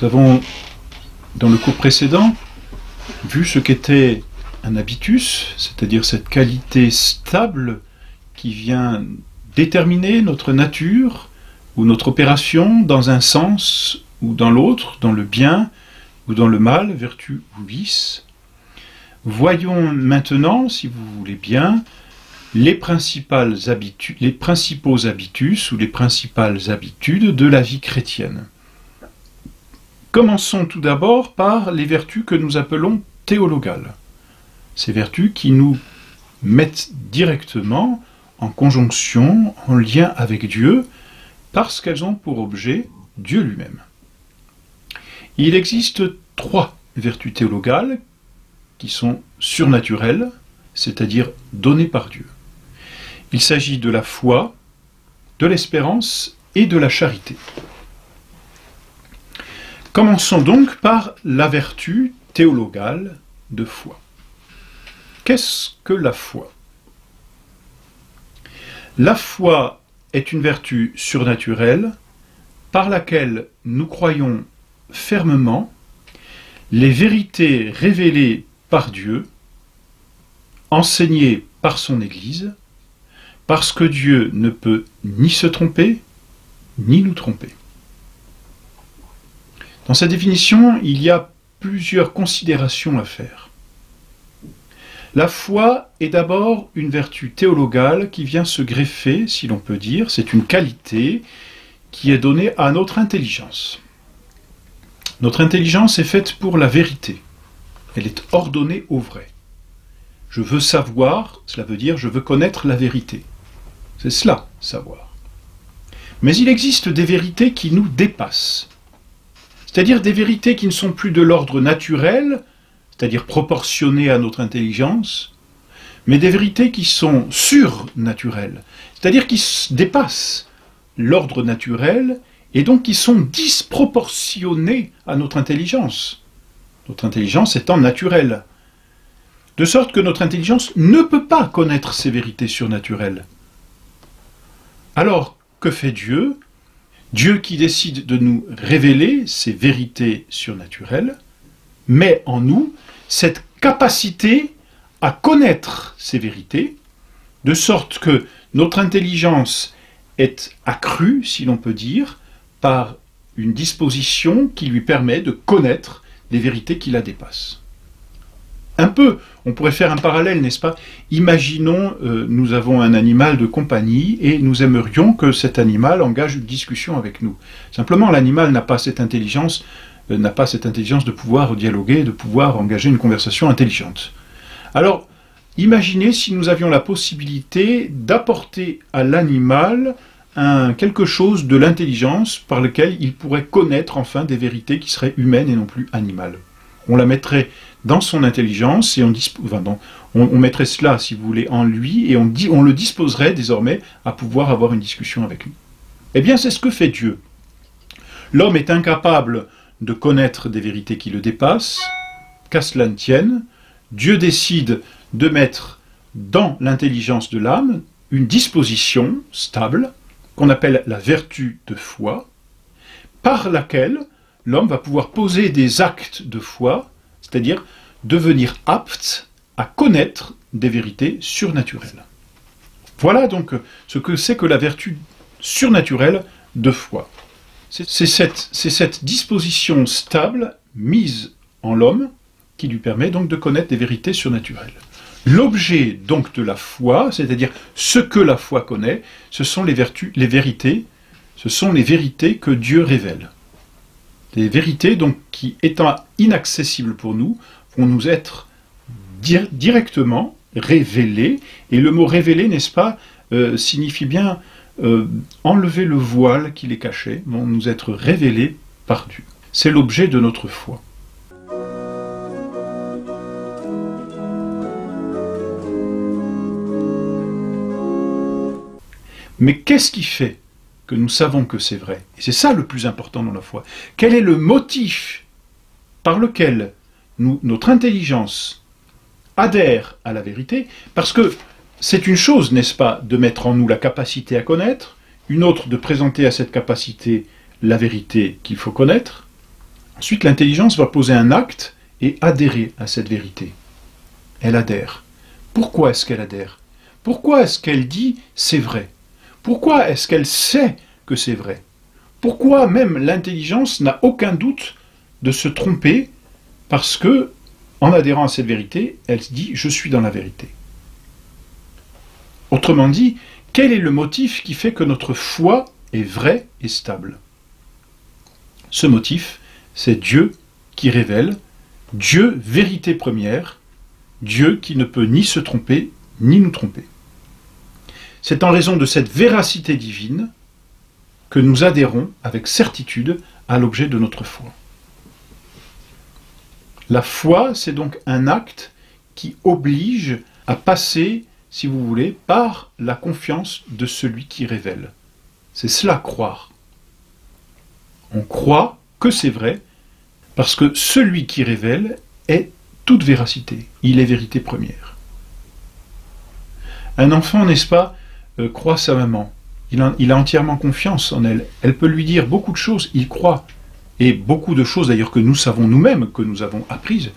Nous avons, dans le cours précédent, vu ce qu'était un habitus, c'est-à-dire cette qualité stable qui vient déterminer notre nature ou notre opération dans un sens ou dans l'autre, dans le bien ou dans le mal, vertu ou vice. Voyons maintenant, si vous voulez bien, les principaux habitus ou les principales habitudes de la vie chrétienne. Commençons tout d'abord par les vertus que nous appelons théologales. Ces vertus qui nous mettent directement en conjonction, en lien avec Dieu, parce qu'elles ont pour objet Dieu lui-même. Il existe 3 vertus théologales qui sont surnaturelles, c'est-à-dire données par Dieu. Il s'agit de la foi, de l'espérance et de la charité. Commençons donc par la vertu théologale de foi. Qu'est-ce que la foi? La foi est une vertu surnaturelle par laquelle nous croyons fermement les vérités révélées par Dieu, enseignées par son Église, parce que Dieu ne peut ni se tromper, ni nous tromper. Dans cette définition, il y a plusieurs considérations à faire. La foi est d'abord une vertu théologale qui vient se greffer, si l'on peut dire, c'est une qualité qui est donnée à notre intelligence. Notre intelligence est faite pour la vérité. Elle est ordonnée au vrai. Je veux savoir, cela veut dire je veux connaître la vérité. C'est cela, savoir. Mais il existe des vérités qui nous dépassent. C'est-à-dire des vérités qui ne sont plus de l'ordre naturel, c'est-à-dire proportionnées à notre intelligence, mais des vérités qui sont surnaturelles, c'est-à-dire qui dépassent l'ordre naturel et donc qui sont disproportionnées à notre intelligence. Notre intelligence étant naturelle. De sorte que notre intelligence ne peut pas connaître ces vérités surnaturelles. Alors, que fait Dieu? Dieu qui décide de nous révéler ces vérités surnaturelles, met en nous cette capacité à connaître ces vérités, de sorte que notre intelligence est accrue, si l'on peut dire, par une disposition qui lui permet de connaître des vérités qui la dépassent. Un peu, on pourrait faire un parallèle, n'est-ce pas? Imaginons, nous avons un animal de compagnie et nous aimerions que cet animal engage une discussion avec nous. Simplement, l'animal n'a pas cette intelligence de pouvoir dialoguer, de pouvoir engager une conversation intelligente. Alors, imaginez si nous avions la possibilité d'apporter à l'animal quelque chose de l'intelligence par lequel il pourrait connaître enfin des vérités qui seraient humaines et non plus animales. On la mettrait dans son intelligence et on mettrait cela, si vous voulez, en lui et on le disposerait désormais à pouvoir avoir une discussion avec lui. Eh bien, c'est ce que fait Dieu. L'homme est incapable de connaître des vérités qui le dépassent, qu'à cela ne tienne, Dieu décide de mettre dans l'intelligence de l'âme une disposition stable, qu'on appelle la vertu de foi, par laquelle l'homme va pouvoir poser des actes de foi, c'est-à-dire devenir apte à connaître des vérités surnaturelles. Voilà donc ce que c'est que la vertu surnaturelle de foi. C'est cette disposition stable mise en l'homme qui lui permet donc de connaître des vérités surnaturelles. L'objet donc de la foi, c'est-à-dire ce que la foi connaît, ce sont les vérités que Dieu révèle. Des vérités donc qui, étant inaccessibles pour nous, vont nous être directement révélées. Et le mot révéler, n'est-ce pas, signifie bien enlever le voile qui les cachait, vont nous être révélés par Dieu. C'est l'objet de notre foi. Mais qu'est-ce qui fait que nous savons que c'est vrai? Et c'est ça le plus important dans la foi. Quel est le motif par lequel notre intelligence adhère à la vérité? Parce que c'est une chose, n'est-ce pas, de mettre en nous la capacité à connaître, une autre de présenter à cette capacité la vérité qu'il faut connaître. Ensuite, l'intelligence va poser un acte et adhérer à cette vérité. Elle adhère. Pourquoi est-ce qu'elle adhère? Pourquoi est-ce qu'elle dit « c'est vrai » ? Pourquoi est-ce qu'elle sait que c'est vrai? Pourquoi même l'intelligence n'a aucun doute de se tromper parce que, en adhérant à cette vérité, elle se dit « je suis dans la vérité ». Autrement dit, quel est le motif qui fait que notre foi est vraie et stable? Ce motif, c'est Dieu qui révèle, Dieu vérité première, Dieu qui ne peut ni se tromper, ni nous tromper. C'est en raison de cette véracité divine que nous adhérons avec certitude à l'objet de notre foi. La foi, c'est donc un acte qui oblige à passer, si vous voulez, par la confiance de celui qui révèle. C'est cela, croire. On croit que c'est vrai, parce que celui qui révèle est toute véracité. Il est vérité première. Un enfant, n'est-ce pas, croit sa maman. Il a entièrement confiance en elle. Elle peut lui dire beaucoup de choses, il croit. Et beaucoup de choses d'ailleurs que nous savons nous-mêmes, que nous avons apprises,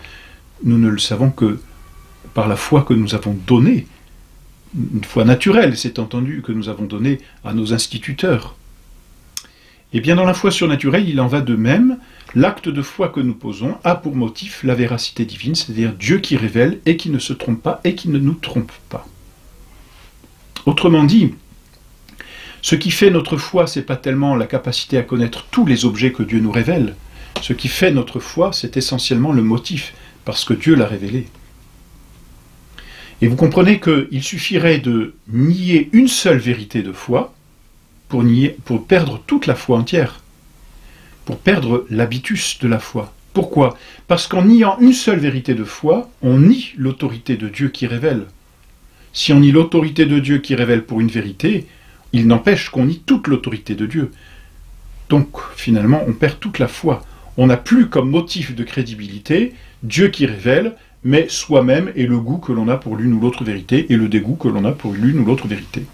nous ne le savons que par la foi que nous avons donnée. Une foi naturelle, c'est entendu, que nous avons donnée à nos instituteurs. Et bien dans la foi surnaturelle, il en va de même. L'acte de foi que nous posons a pour motif la véracité divine, c'est-à-dire Dieu qui révèle et qui ne se trompe pas et qui ne nous trompe pas. Autrement dit, ce qui fait notre foi, ce n'est pas tellement la capacité à connaître tous les objets que Dieu nous révèle. Ce qui fait notre foi, c'est essentiellement le motif, parce que Dieu l'a révélé. Et vous comprenez qu'il suffirait de nier une seule vérité de foi pour perdre toute la foi entière, pour perdre l'habitus de la foi. Pourquoi? Parce qu'en niant une seule vérité de foi, on nie l'autorité de Dieu qui révèle. Si on nie l'autorité de Dieu qui révèle pour une vérité, il n'empêche qu'on nie toute l'autorité de Dieu. Donc, finalement, on perd toute la foi. On n'a plus comme motif de crédibilité Dieu qui révèle, mais soi-même et le goût que l'on a pour l'une ou l'autre vérité et le dégoût que l'on a pour l'une ou l'autre vérité.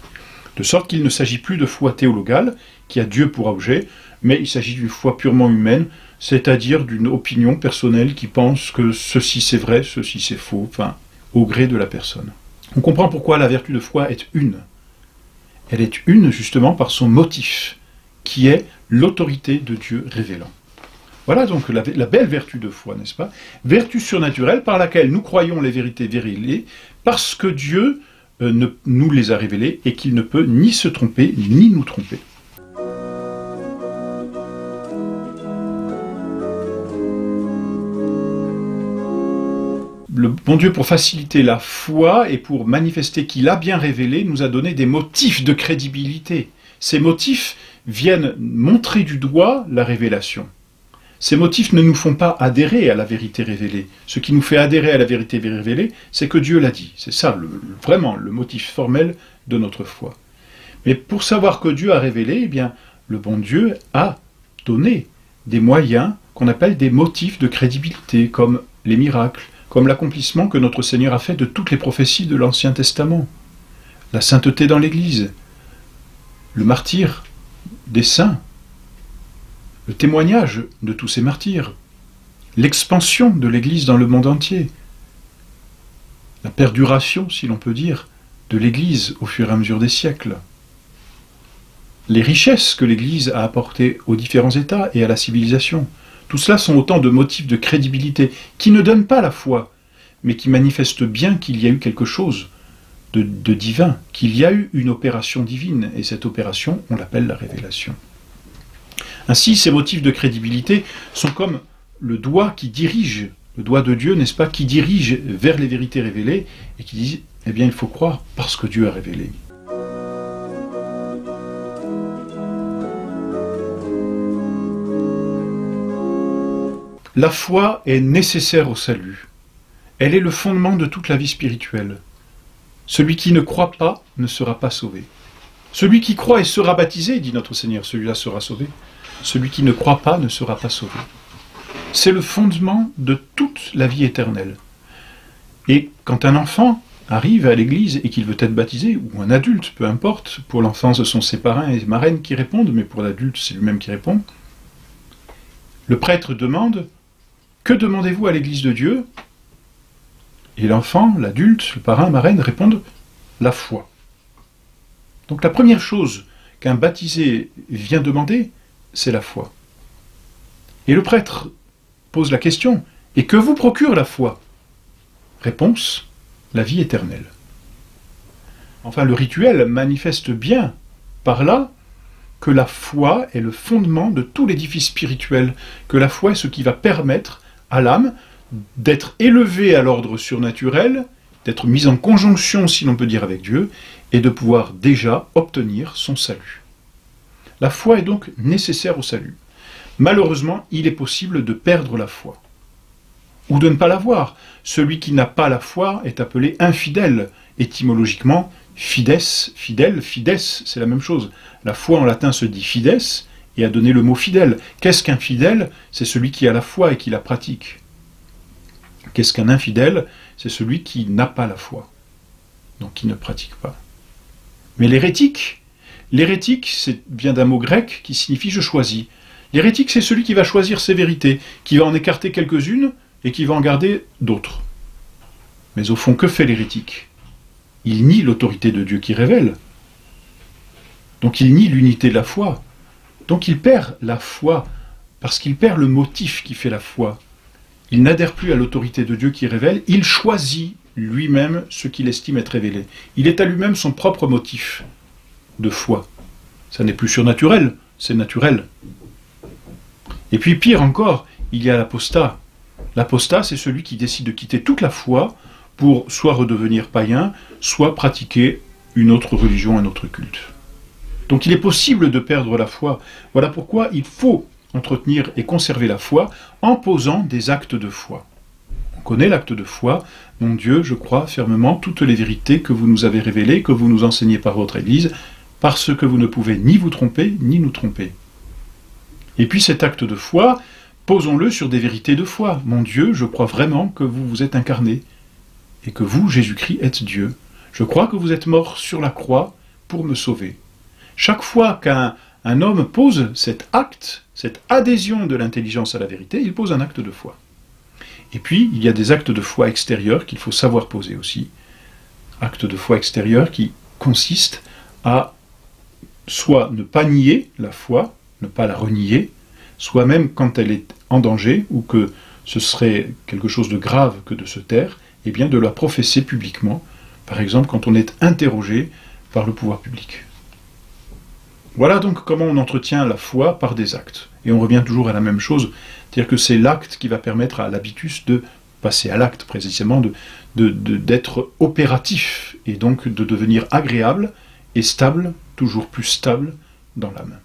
De sorte qu'il ne s'agit plus de foi théologale, qui a Dieu pour objet, mais il s'agit d'une foi purement humaine, c'est-à-dire d'une opinion personnelle qui pense que ceci c'est vrai, ceci c'est faux, enfin, au gré de la personne. On comprend pourquoi la vertu de foi est une. Elle est une justement par son motif, qui est l'autorité de Dieu révélant. Voilà donc la belle vertu de foi, n'est-ce pas? Vertu surnaturelle par laquelle nous croyons les vérités révélées, parce que Dieu nous les a révélées et qu'il ne peut ni se tromper, ni nous tromper. Le bon Dieu, pour faciliter la foi et pour manifester qu'il a bien révélé, nous a donné des motifs de crédibilité. Ces motifs viennent montrer du doigt la révélation. Ces motifs ne nous font pas adhérer à la vérité révélée. Ce qui nous fait adhérer à la vérité révélée, c'est que Dieu l'a dit. C'est ça, vraiment, le motif formel de notre foi. Mais pour savoir que Dieu a révélé, eh bien, le bon Dieu a donné des moyens qu'on appelle des motifs de crédibilité, comme les miracles, comme l'accomplissement que notre Seigneur a fait de toutes les prophéties de l'Ancien Testament, la sainteté dans l'Église, le martyre des saints, le témoignage de tous ces martyrs, l'expansion de l'Église dans le monde entier, la perduration, si l'on peut dire, de l'Église au fur et à mesure des siècles, les richesses que l'Église a apportées aux différents États et à la civilisation. Tout cela sont autant de motifs de crédibilité qui ne donnent pas la foi, mais qui manifestent bien qu'il y a eu quelque chose de divin, qu'il y a eu une opération divine, et cette opération, on l'appelle la révélation. Ainsi, ces motifs de crédibilité sont comme le doigt qui dirige, le doigt de Dieu, n'est-ce pas, qui dirige vers les vérités révélées, et qui dit, eh bien, il faut croire parce que Dieu a révélé. La foi est nécessaire au salut. Elle est le fondement de toute la vie spirituelle. Celui qui ne croit pas ne sera pas sauvé. Celui qui croit et sera baptisé, dit notre Seigneur, celui-là sera sauvé. Celui qui ne croit pas ne sera pas sauvé. C'est le fondement de toute la vie éternelle. Et quand un enfant arrive à l'église et qu'il veut être baptisé, ou un adulte, peu importe, pour l'enfant ce sont ses parrains et marraines qui répondent, mais pour l'adulte c'est lui-même qui répond, Le prêtre demande « Que demandez-vous à l'Église de Dieu ?» Et l'enfant, l'adulte, le parrain, marraine répondent « La foi ». Donc la première chose qu'un baptisé vient demander, c'est la foi. Et le prêtre pose la question « Et que vous procure la foi ?» Réponse « La vie éternelle ». Enfin, le rituel manifeste bien par là que la foi est le fondement de tout l'édifice spirituel, que la foi est ce qui va permettre à l'âme d'être élevée à l'ordre surnaturel, d'être mise en conjonction, si l'on peut dire, avec Dieu, et de pouvoir déjà obtenir son salut. La foi est donc nécessaire au salut. Malheureusement, il est possible de perdre la foi, ou de ne pas l'avoir. Celui qui n'a pas la foi est appelé infidèle, étymologiquement, fides, fidèle, fides, c'est la même chose. La foi en latin se dit fides et a donné le mot fidèle. Qu'est-ce qu'un fidèle? C'est celui qui a la foi et qui la pratique. Qu'est-ce qu'un infidèle? C'est celui qui n'a pas la foi, donc qui ne pratique pas. Mais l'hérétique, c'est bien d'un mot grec qui signifie « je choisis ». L'hérétique, c'est celui qui va choisir ses vérités, qui va en écarter quelques-unes et qui va en garder d'autres. Mais au fond, que fait l'hérétique? Il nie l'autorité de Dieu qui révèle. Donc il nie l'unité de la foi. Donc il perd la foi, parce qu'il perd le motif qui fait la foi. Il n'adhère plus à l'autorité de Dieu qui révèle, il choisit lui-même ce qu'il estime être révélé. Il est à lui-même son propre motif de foi. Ça n'est plus surnaturel, c'est naturel. Et puis pire encore, il y a l'apostat. L'apostat, c'est celui qui décide de quitter toute la foi pour soit redevenir païen, soit pratiquer une autre religion, un autre culte. Donc il est possible de perdre la foi. Voilà pourquoi il faut entretenir et conserver la foi en posant des actes de foi. On connaît l'acte de foi. Mon Dieu, je crois fermement toutes les vérités que vous nous avez révélées, que vous nous enseignez par votre Église, parce que vous ne pouvez ni vous tromper, ni nous tromper. Et puis cet acte de foi, posons-le sur des vérités de foi. Mon Dieu, je crois vraiment que vous vous êtes incarné, et que vous, Jésus-Christ, êtes Dieu. Je crois que vous êtes mort sur la croix pour me sauver. Chaque fois qu'un homme pose cet acte, cette adhésion de l'intelligence à la vérité, il pose un acte de foi. Et puis, il y a des actes de foi extérieurs qu'il faut savoir poser aussi. Actes de foi extérieurs qui consistent à soit ne pas nier la foi, ne pas la renier, soit même quand elle est en danger, ou que ce serait quelque chose de grave que de se taire, et bien de la professer publiquement, par exemple quand on est interrogé par le pouvoir public. Voilà donc comment on entretient la foi par des actes. Et on revient toujours à la même chose, c'est-à-dire que c'est l'acte qui va permettre à l'habitus de passer à l'acte, précisément, d'être opératif, et donc de devenir agréable et stable, toujours plus stable dans l'âme.